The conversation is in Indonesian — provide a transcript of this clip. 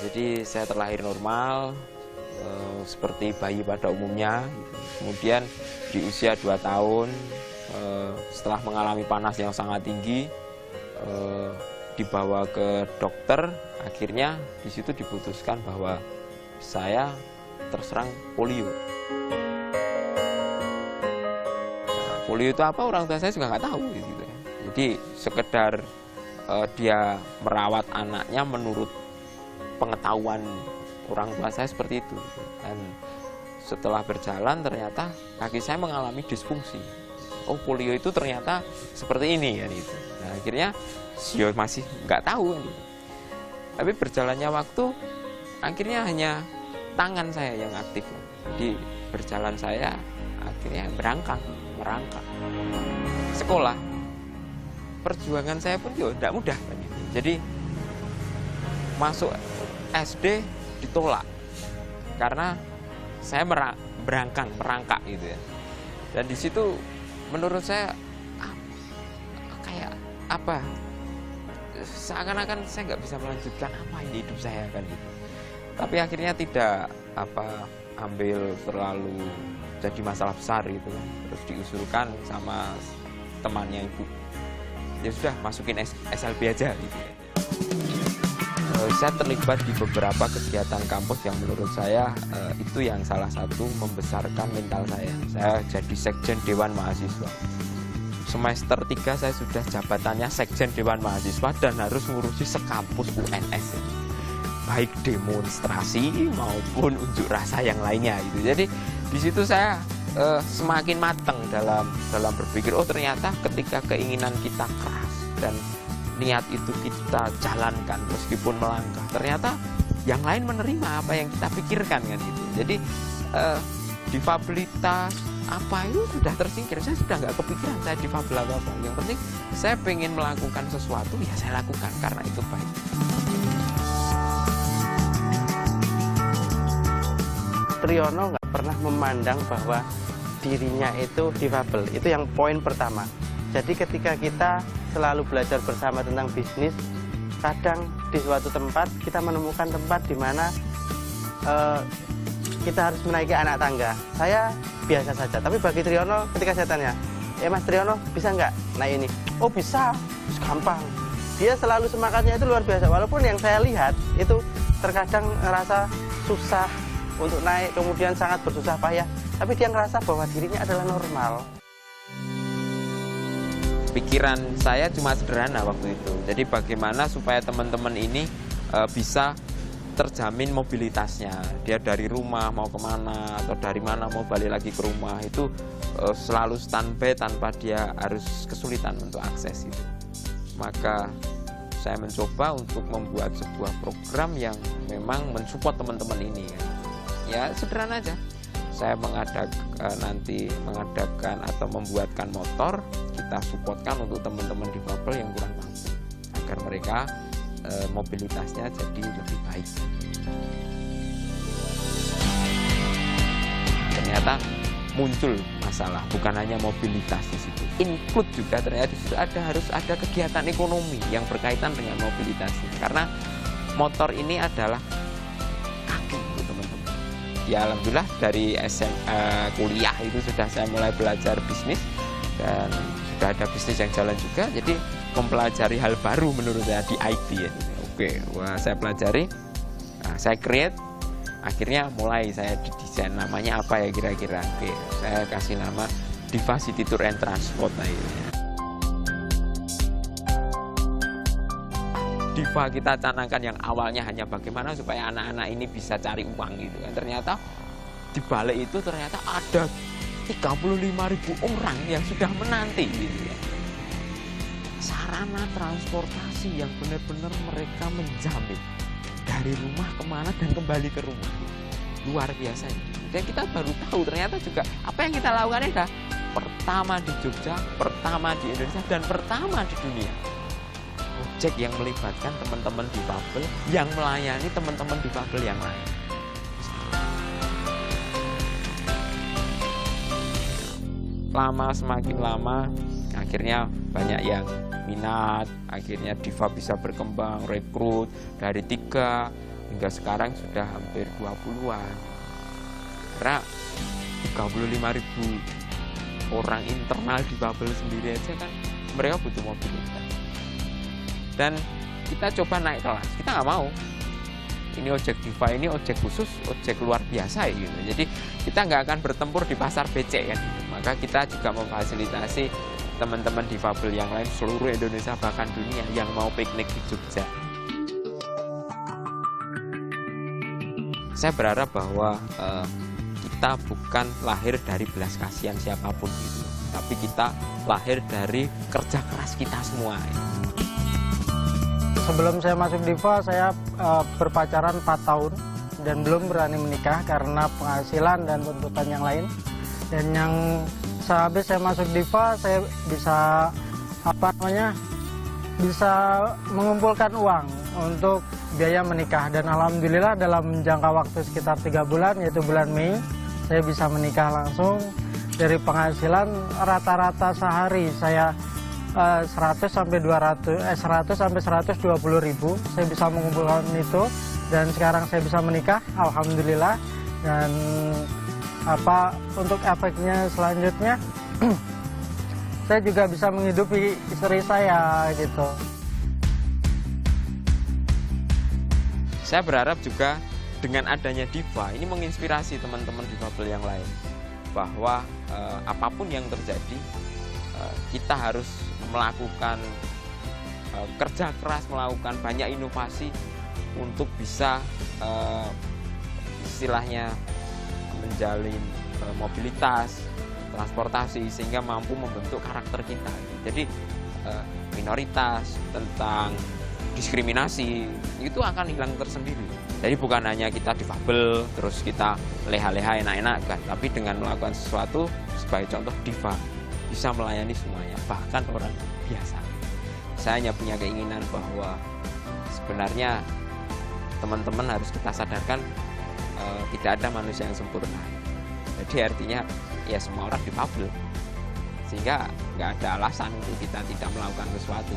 Jadi saya terlahir normal, seperti bayi pada umumnya. Kemudian di usia 2 tahun, setelah mengalami panas yang sangat tinggi, dibawa ke dokter. Akhirnya di situ diputuskan bahwa saya terserang polio. Nah, polio itu apa, orang tua saya juga nggak tahu gitu. Jadi sekedar dia merawat anaknya menurut pengetahuan orang tua saya seperti itu. Dan setelah berjalan ternyata kaki saya mengalami disfungsi. Oh, polio itu ternyata seperti ini kan itu. Nah, akhirnya saya masih nggak tahu kan itu. Tapi berjalannya waktu akhirnya hanya tangan saya yang aktif. Jadi berjalan saya akhirnya merangkak. Sekolah, perjuangan saya pun juga tidak mudah kan itu. Jadi masuk SD ditolak karena saya merangkak gitu ya. Dan di situ menurut saya kayak apa? Seakan-akan saya nggak bisa melanjutkan apa ini hidup saya kan gitu. Tapi akhirnya tidak ambil terlalu jadi masalah besar gitu. Terus diusulkan sama temannya ibu. Ya sudah, masukin SLB aja gitu. Saya terlibat di beberapa kegiatan kampus yang menurut saya itu yang salah satu membesarkan mental saya. Saya jadi sekjen Dewan Mahasiswa. Semester 3 saya sudah jabatannya sekjen Dewan Mahasiswa dan harus ngurusi sekampus UNS. Baik demonstrasi maupun unjuk rasa yang lainnya gitu. Jadi di situ saya semakin matang dalam berpikir, oh ternyata ketika keinginan kita keras dan niat itu kita jalankan meskipun melangkah, ternyata yang lain menerima apa yang kita pikirkan kan gitu. Jadi difabilitas apa itu sudah tersingkir. Saya sudah nggak kepikiran saya difabel apa. Yang penting saya pengen melakukan sesuatu, ya saya lakukan karena itu baik. Triyono nggak pernah memandang bahwa dirinya itu difabel. Itu yang poin pertama. Jadi ketika kita selalu belajar bersama tentang bisnis, kadang di suatu tempat kita menemukan tempat di mana kita harus menaiki anak tangga. Saya biasa saja, tapi bagi Triyono ketika saya tanya, Mas Triyono bisa nggak naik ini? Oh bisa, gampang. Dia selalu semangatnya itu luar biasa. Walaupun yang saya lihat itu terkadang ngerasa susah untuk naik, kemudian sangat bersusah payah, tapi dia ngerasa bahwa dirinya adalah normal. Pikiran saya cuma sederhana waktu itu. Jadi bagaimana supaya teman-teman ini bisa terjamin mobilitasnya. Dia dari rumah mau kemana atau dari mana mau balik lagi ke rumah itu selalu standby tanpa dia harus kesulitan untuk akses itu. Maka saya mencoba untuk membuat sebuah program yang memang mensupport teman-teman ini. Ya sederhana aja. Saya mengadakan atau membuatkan motor, kita supportkan untuk teman-teman difabel yang kurang mampu agar mereka mobilitasnya jadi lebih baik. Ternyata muncul masalah, bukan hanya mobilitas di situ, include juga ternyata di situ harus ada kegiatan ekonomi yang berkaitan dengan mobilitas. Karena motor ini adalah kaki untuk teman-teman. Ya alhamdulillah dari kuliah itu sudah saya mulai belajar bisnis dan sudah ada bisnis yang jalan juga. Jadi mempelajari hal baru menurut saya di IT ya. Oke, wah saya pelajari, saya create, akhirnya mulai saya desain namanya apa ya kira-kira. Oke, saya kasih nama Diva City Tour and Transport akhirnya. Diva kita canangkan yang awalnya hanya bagaimana supaya anak-anak ini bisa cari uang gitu kan. Ternyata di balik itu ternyata ada 35.000 orang yang sudah menanti gitu ya. Sarana transportasi yang benar-benar mereka menjamin dari rumah kemana dan kembali ke rumah. Luar biasa ini. Dan kita baru tahu ternyata juga apa yang kita lakukan adalah pertama di Jogja, pertama di Indonesia, dan pertama di dunia. Ojek yang melibatkan teman-teman difabel yang melayani teman-teman difabel yang lain. Semakin lama, akhirnya banyak yang minat, akhirnya Diva bisa berkembang, rekrut dari 3 hingga sekarang sudah hampir 20-an. Karena 35.000 orang internal difabel sendiri aja kan mereka butuh mobilitas. Dan kita coba naik kelas, kita nggak mau. Ini ojek Diva, ini ojek khusus, ojek luar biasa ya gitu. Jadi kita nggak akan bertempur di pasar becek kan. Maka kita juga memfasilitasi teman-teman difabel yang lain seluruh Indonesia bahkan dunia yang mau piknik di Jogja. Saya berharap bahwa kita bukan lahir dari belas kasihan siapapun gitu, tapi kita lahir dari kerja keras kita semua. Sebelum saya masuk Diva, saya berpacaran 4 tahun dan belum berani menikah karena penghasilan dan tuntutan yang lain. Dan yang sehabis saya masuk Diva, saya bisa bisa mengumpulkan uang untuk biaya menikah. Dan alhamdulillah dalam jangka waktu sekitar 3 bulan, yaitu bulan Mei, saya bisa menikah langsung. Dari penghasilan rata-rata sehari saya 100 sampai 120 ribu saya bisa mengumpulkan itu, dan sekarang saya bisa menikah alhamdulillah. Dan untuk efeknya selanjutnya saya juga bisa menghidupi istri saya gitu. Saya berharap juga dengan adanya Diva ini menginspirasi teman-teman difabel yang lain bahwa apapun yang terjadi kita harus melakukan kerja keras, melakukan banyak inovasi untuk bisa istilahnya menjalin mobilitas, transportasi sehingga mampu membentuk karakter kita. Jadi minoritas, tentang diskriminasi itu akan hilang tersendiri. Jadi bukan hanya kita difabel terus kita leha-leha enak-enak, tapi dengan melakukan sesuatu sebagai contoh Diva bisa melayani semuanya, bahkan orang biasa. Saya hanya punya keinginan bahwa sebenarnya teman-teman harus kita sadarkan tidak ada manusia yang sempurna. Jadi artinya ya semua orang difabel, sehingga nggak ada alasan untuk kita tidak melakukan sesuatu.